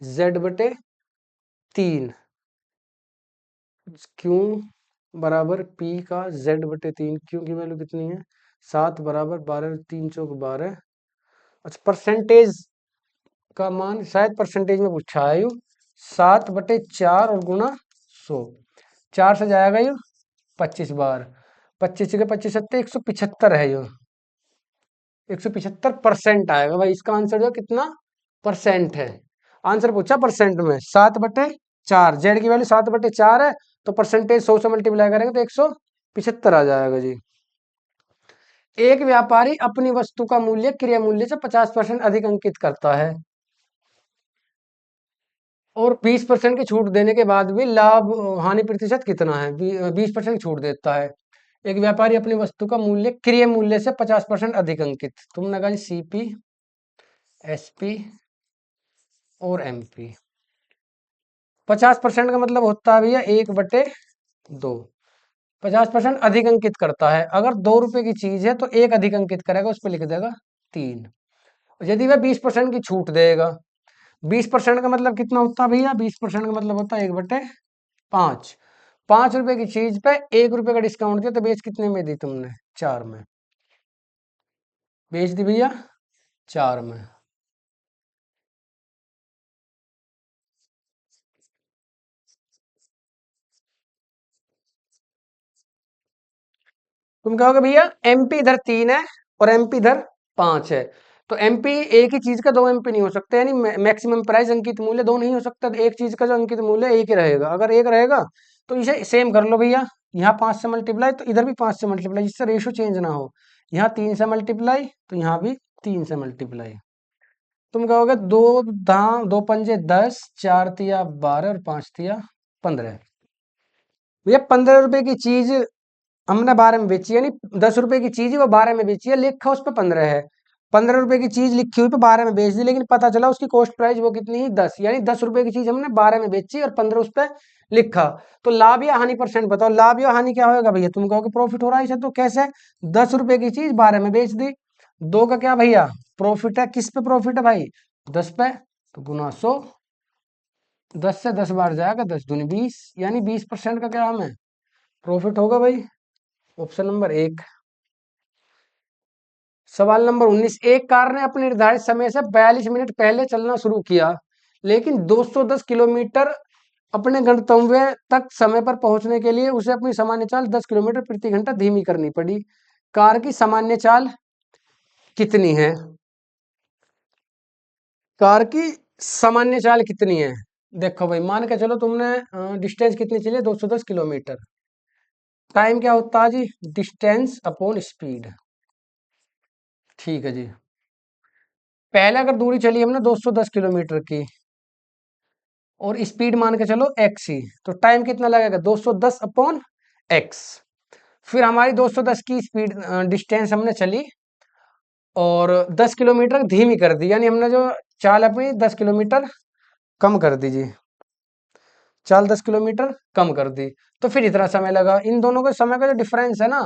z बटे 3, q बराबर p का z बटे 3, q की वैल्यू कितनी है 7 बराबर 12, 3 चौक 12। अच्छा, परसेंटेज का मान शायद परसेंटेज में पूछा है, यू 7/4 और गुना 100, 4 से जाएगा यू 25 बार, 25 के 25 सत्ते 175 है यू, 175% आएगा भाई इसका आंसर, जो कितना परसेंट है। आंसर पूछा परसेंट में, 7/4, जेड की वैल्यू 7/4 है, तो परसेंटेज 100 से मल्टीप्लाई करेंगे तो 175 आ जाएगा जी। एक व्यापारी अपनी वस्तु का मूल्य क्रय मूल्य से 50% अधिक अंकित करता है और 20% की छूट देने के बाद भी लाभ हानि प्रतिशत कितना है, 20% छूट देता है। एक व्यापारी अपनी वस्तु का मूल्य क्रय मूल्य से 50% अधिक अंकित, तुमने कहा सीपी, एसपी और एमपी। 50% का मतलब होता है भैया 1/2, 50% अधिक अंकित करता है। अगर 2 रुपए की चीज है तो एक अधिक अंकित करेगा, उस पर लिख देगा 3। यदि वह 20% की छूट देगा, 20% का मतलब कितना होता है भैया, 20% का मतलब होता है 1/5। 5 रुपए की चीज पे 1 रुपए का डिस्काउंट दिया तो बेच कितने में दी तुमने, 4 में बेच दी भैया, 4 में। तुम कहोगे भैया एमपी इधर 3 है और एमपी इधर 5 है, तो एमपी एक ही चीज का दो एमपी नहीं हो सकते, यानी मैक्सिमम प्राइस अंकित मूल्य दो नहीं हो सकता, तो एक चीज का जो अंकित मूल्य एक ही रहेगा। अगर एक रहेगा तो इसे सेम कर लो भैया, यहाँ 5 से मल्टीप्लाई तो इधर भी 5 से मल्टीप्लाई, जिससे रेशो चेंज ना हो। यहाँ 3 से मल्टीप्लाई तो यहाँ भी 3 से मल्टीप्लाई। तुम कहोगे दो धाम 2 पंजे 10, 4 तिया 12 और 5 तिया 15। भैया 15 रुपए की चीज हमने 12 में बेची, यानी 10 रुपए की चीज वो 12 में बेची है, लिखा उस पर 15 है। 15 रुपए की चीज लिखी हुई पे 12 में बेच दी, लेकिन पता चला उसकी कॉस्ट प्राइस वो कितनी है 10, यानी 10 रुपए की चीज हमने 12 में बेची और 15 उस पर लिखा। तो लाभ या हानि परसेंट बताओ, लाभ या हानि क्या होगा भैया, तुम कहोगे प्रॉफिट हो रहा है इसे, तो कैसे, 10 रुपए की चीज 12 में बेच दी, दो का क्या भैया प्रॉफिट है, किस पे प्रॉफिट है भाई 10 पे, तो गुना 100, 10 से 10 बार जाएगा 10 दूनी 20, यानी 20% का क्या हमें प्रॉफिट होगा भाई, ऑप्शन नंबर 1। सवाल नंबर 19, एक कार ने अपने निर्धारित समय से 42 मिनट पहले चलना शुरू किया, लेकिन 210 किलोमीटर अपने गंतव्य तक समय पर पहुंचने के लिए उसे अपनी सामान्य चाल 10 किलोमीटर प्रति घंटा धीमी करनी पड़ी। कार की सामान्य चाल कितनी है, कार की सामान्य चाल कितनी है। देखो भाई, मान के चलो तुमने डिस्टेंस कितनी चली है 210 किलोमीटर, टाइम क्या होता है जी, डिस्टेंस अपॉन स्पीड। ठीक है जी, पहले अगर दूरी चली हमने 210 किलोमीटर की और स्पीड मान के चलो एक्स ही, तो टाइम कितना लगेगा 210 अपॉन एक्स। फिर हमारी 210 की स्पीड डिस्टेंस हमने चली और 10 किलोमीटर धीमी कर दी, यानी हमने जो चाल अपनी 10 किलोमीटर कम कर दी जी, चाल 10 किलोमीटर कम कर दी, तो फिर इतना समय लगा। इन दोनों के समय का जो डिफरेंस है ना,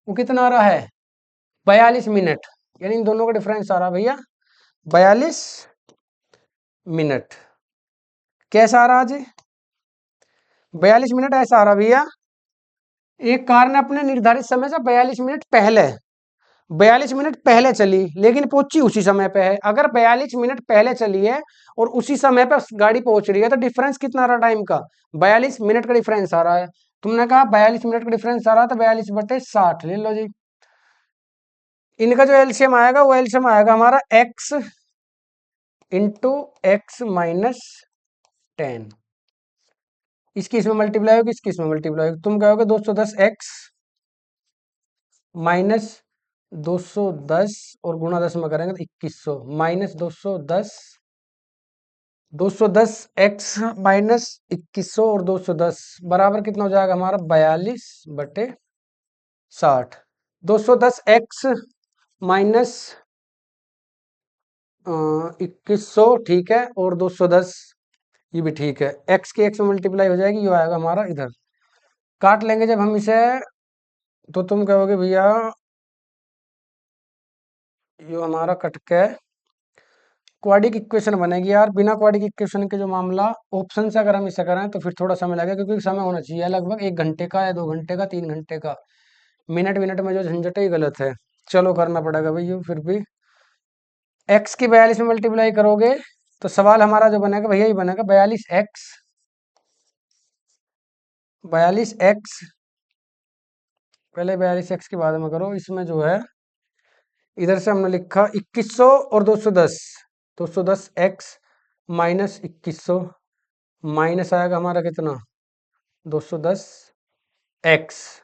वो कितना आ रहा है 42 मिनट, यानी इन दोनों का डिफरेंस आ रहा है भैया 42 मिनट। कैसा आ रहा जी? 42 मिनट ऐसा आ रहा भैया। एक कार ने अपने निर्धारित समय से 42 मिनट पहले चली, लेकिन पहुंची उसी समय पे है। अगर 42 मिनट पहले चली है और उसी समय पे गाड़ी पहुंच रही है, तो डिफरेंस कितना आ रहा टाइम का? 42 मिनट का डिफरेंस आ रहा है। तुमने कहा 42 मिनट का डिफरेंस आ रहा था, 42/60 ले लो जी। इनका जो एलसीएम आएगा वो एलसीएम आएगा हमारा x इंटू एक्स माइनस 10। इसकी इसमें मल्टीप्लाई होगी, इसकी इसमें मल्टीप्लाई होगी। तुम कहोगे 210x माइनस 210 और गुणा 10 में करेंगे तो 2100 माइनस 210 माइनस 2100 और 210 बराबर कितना हो जाएगा हमारा? 42/60। 210x माइनस 2100 ठीक है, और 210 ये भी ठीक है। x की x में मल्टीप्लाई हो जाएगी, ये आएगा हमारा इधर। काट लेंगे जब हम इसे, तो तुम कहोगे भैया ये हमारा कट के क्वाड्रिक इक्वेशन बनेगी यार। बिना क्वाड्रिक इक्वेशन के जो मामला ऑप्शन से अगर हम इसे करें तो फिर थोड़ा समय लगेगा, क्योंकि समय होना चाहिए लगभग 1 घंटे का या 2 घंटे का, 3 घंटे का। मिनट मिनट में जो झंझट है ये गलत है। चलो करना पड़ेगा भाई ये फिर भी। x की 42 में मल्टीप्लाई करोगे तो सवाल हमारा जो बनेगा भैया ये बनेगा 42x पहले 42x के बाद में करो। इसमें जो है इधर से हमने लिखा 2100 और 210, 210x माइनस 2100 माइनस आएगा हमारा कितना? 210x।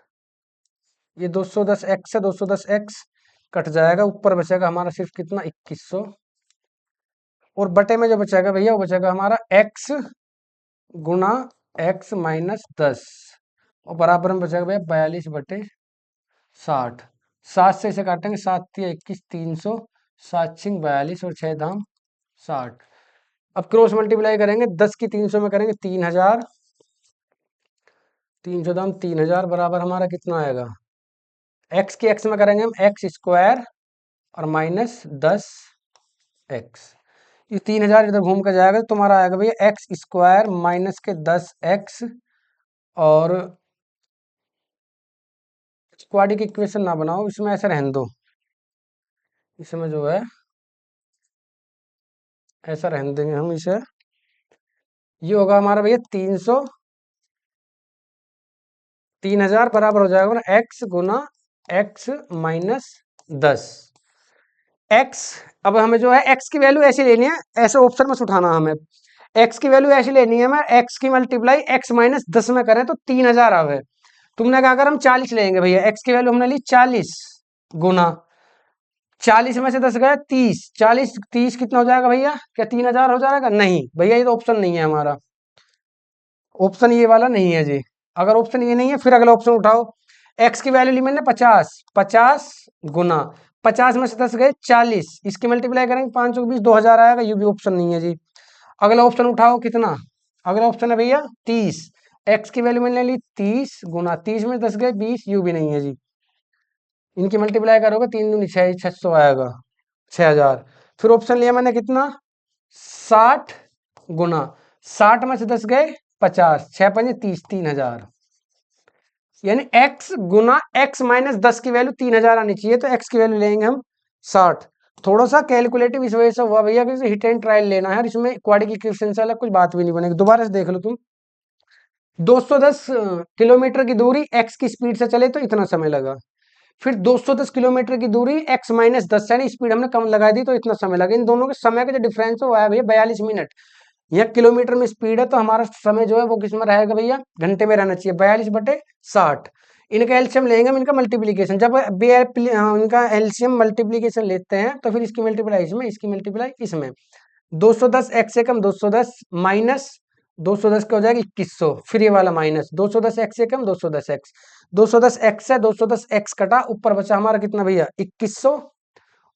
ये 210x से 210x कट जाएगा, ऊपर बचेगा हमारा सिर्फ कितना? 2100। और बटे में जो बचेगा भैया वो बचेगा हमारा x गुना x माइनस 10, और बराबर में बचेगा भैया 42/60। 7 से इसे काटेंगे, 7×3 = 21, 300, 7×6 = 42 और 6×दाम 60। अब क्रॉस मल्टीप्लाई करेंगे, 10 की 300 में करेंगे 3000, 300×3 = 3000 बराबर हमारा कितना आएगा? x की x में करेंगे हम x² और माइनस 10x। ये 3000 इधर घूम कर जाएगा तो तुम्हारा आएगा भैया x² माइनस के 10x। और क्वाड्रिक इक्वेशन ना बनाओ, इसमें ऐसे रहने दो, इसमें जो है ऐसा रहने देंगे हम इसे। ये होगा हमारा भैया 3000 बराबर हो जाएगा ना x गुना x माइनस 10 x। अब हमें जो है x की वैल्यू ऐसी लेनी है, ऐसे ऑप्शन में से उठाना हमें। x की वैल्यू ऐसी लेनी है, मैं x की मल्टीप्लाई x माइनस 10 में करें तो 3000 आवे। तुमने कहा अगर हम 40 लेंगे भैया, x की वैल्यू हमने ली 40 गुना 40 में से 10 गए 30, 40 30 कितना हो जाएगा भैया? क्या 3000 हो जाएगा? नहीं भैया, ये तो ऑप्शन नहीं है हमारा, ऑप्शन ये वाला नहीं है जी। अगर ऑप्शन ये नहीं है फिर अगला ऑप्शन उठाओ। x की वैल्यू ली मैंने 50, 50 गुना 50 में से 10 गए 40, इसकी मल्टीप्लाई करेंगे 5 चौक 20, 2000 आएगा। ये भी ऑप्शन नहीं है जी। अगला ऑप्शन उठाओ, कितना? अगला ऑप्शन है भैया 30, x की वैल्यू मैंने ली 30 गुना 30 में 10 गए 20, यू भी नहीं है जी। इनकी मल्टीप्लाई करोगे 3 दूनी 6, 600 आएगा, 6000। फिर ऑप्शन लिया मैंने कितना? 60 गुना 60 में से 10 गए 50, 6×5 = 30, 3000। यानी x गुना x माइनस 10 की वैल्यू 3000 आनी चाहिए, तो x की वैल्यू लेंगे हम 60। थोड़ा सा कैलकुलेटिव इस वजह से हुआ भैया कि हिट एंड ट्रायल लेना है, और इसमें क्वाड्रिक इक्वेशन से अलग कुछ बात भी नहीं बनेगी। दोबारा से देख लो तुम। 210 किलोमीटर की दूरी x की स्पीड से चले तो इतना समय लगा। फिर 210 किलोमीटर की दूरी x माइनस 10 यानी स्पीड हमने कम लगा दी तो इतना समय लगा। इन दोनों के समय का जो डिफरेंस है वो आया भैया 42 मिनट। यह किलोमीटर में स्पीड है तो हमारा समय जो है वो किस में रहेगा भैया? घंटे में रहना चाहिए। 42/60। इनका एलसीएम लेंगे हम, इनका मल्टीप्लीकेशन। जब इनका एलसीएम मल्टीप्लीकेशन लेते हैं तो फिर इसकी मल्टीप्लाई इसमें, इसकी मल्टीप्लाई इसमें। 210 x से कम 210 माइनस 210 का हो जाएगा 2100, फिर ये वाला माइनस 210 x से कम 210 x, 210 x से 210 x कटा, ऊपर बचा हमारा कितना भैया? 2100,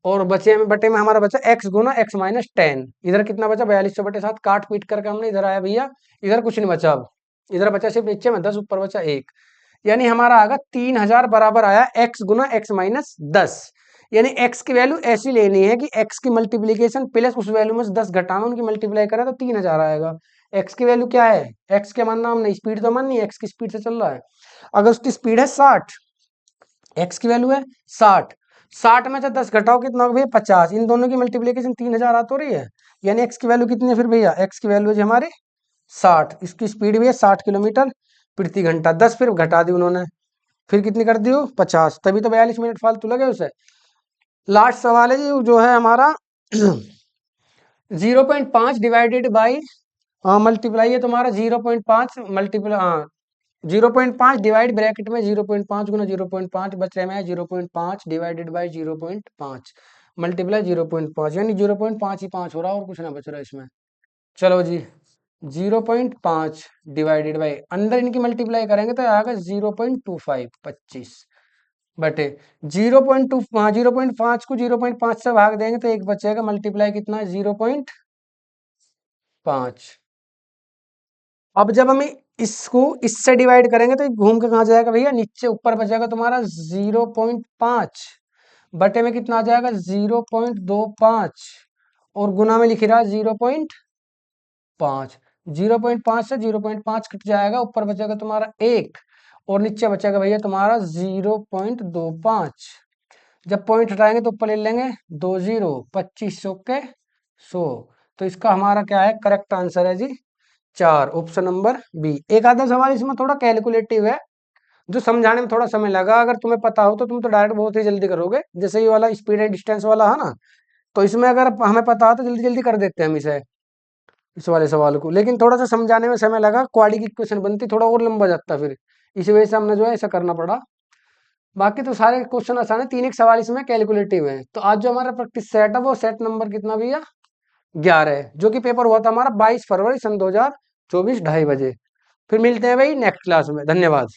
और बचे में बटे में हमारा बचा x गुना x माइनस 10। इधर कितना बचा? 4200/7। काट पीट करके हमने इधर आया भैया, इधर कुछ नहीं बचा। अब इधर बचा सिर्फ नीचे में 10, ऊपर बचा 1, यानी हमारा आगा 3000 बराबर आया x गुना x माइनस 10। यानी x की वैल्यू ऐसी लेनी है कि x की मल्टीप्लीकेशन प्लस उस वैल्यू में से 10 घटाना, उनकी मल्टीप्लाई करें तो 3000 आएगा। एक्स की वैल्यू क्या है, एक्स के मानना हमने स्पीड तो माननी है, एक्स की स्पीड से चल रहा है। अगर उसकी स्पीड है 60, एक्स की वैल्यू है 60, 60 में से 10 घटाओ कितना होगा भैया 50, इन दोनों की मल्टीप्लीकेशन 3000 आ तो रही है, यानी एक्स की वैल्यू कितनी है फिर भैया, एक्स की वैल्यू है हमारी 60, इसकी स्पीड भी है 60 किलोमीटर प्रति घंटा, 10 फिर घटा दी उन्होंने, फिर कितनी कर दी हो 50, तभी तो 42 मिनट फालतू लगे उसे। लास्ट सवाल है जी जो है हमारा 0.5 डिवाइडेड बाई, मल्टीप्लाई है तुम्हारा 0.5 मल्टीप्लाई, हाँ 0.5 डिवाइड ब्रैकेट में 0.5 गुना 0.5 बच रहे में 0.5 डिवाइडेड बाई 0.5 मल्टीप्लाई 0.5, यानी 0.5 ही 5 हो रहा और कुछ ना बच रहा इसमें। चलो जी 0.5 डिवाइडेड बाई, अंदर इनकी मल्टीप्लाई करेंगे तो आएगा 0.25 25 बटे 0.2, 0.5 को 0.5 से भाग देंगे तो एक बचेगा, मल्टीप्लाई कितना है 0.5। अब जब हम इसको इससे डिवाइड करेंगे तो घूम के कहाँ जाएगा भैया नीचे, ऊपर बचेगा तुम्हारा 0.5 बटे में कितना आ जाएगा 0.25 और गुना में लिख रहा है 0.5, 0.5 से 0.5 कट जाएगा, ऊपर बचेगा तुम्हारा 1 और नीचे बचेगा भैया तुम्हारा 0.25। जब पॉइंट हटाएंगे तो ऊपर ले लेंगे 2 0, 25 के 100, तो इसका हमारा क्या है करेक्ट आंसर है जी 4, ऑप्शन नंबर बी। एक आधा सवाल इसमें थोड़ा कैलकुलेटिव है, जो समझाने में थोड़ा समय लगा, अगर तुम्हें पता हो तो तुम तो डायरेक्ट बहुत ही जल्दी करोगे, जैसे ये वाला स्पीड एंड डिस्टेंस वाला है ना, तो इसमें अगर हमें पता हो तो जल्दी जल्दी कर देते हैं हम इसे, इस वाले सवाल को, लेकिन थोड़ा सा समझाने में समय लगा, क्वाड्री की इक्वेशन बनती थोड़ा और लंबा जाता फिर, इसी वजह से हमने जो है ऐसा करना पड़ा। बाकी तो सारे क्वेश्चन आसान है, 3 एक सवाल इसमें कैलकुलेटिव है। तो आज जो हमारा प्रैक्टिस सेट है वो सेट नंबर कितना भैया 11 है, जो कि पेपर हुआ था हमारा 22 फरवरी सन 2024 2:30 बजे। फिर मिलते हैं भाई नेक्स्ट क्लास में, धन्यवाद।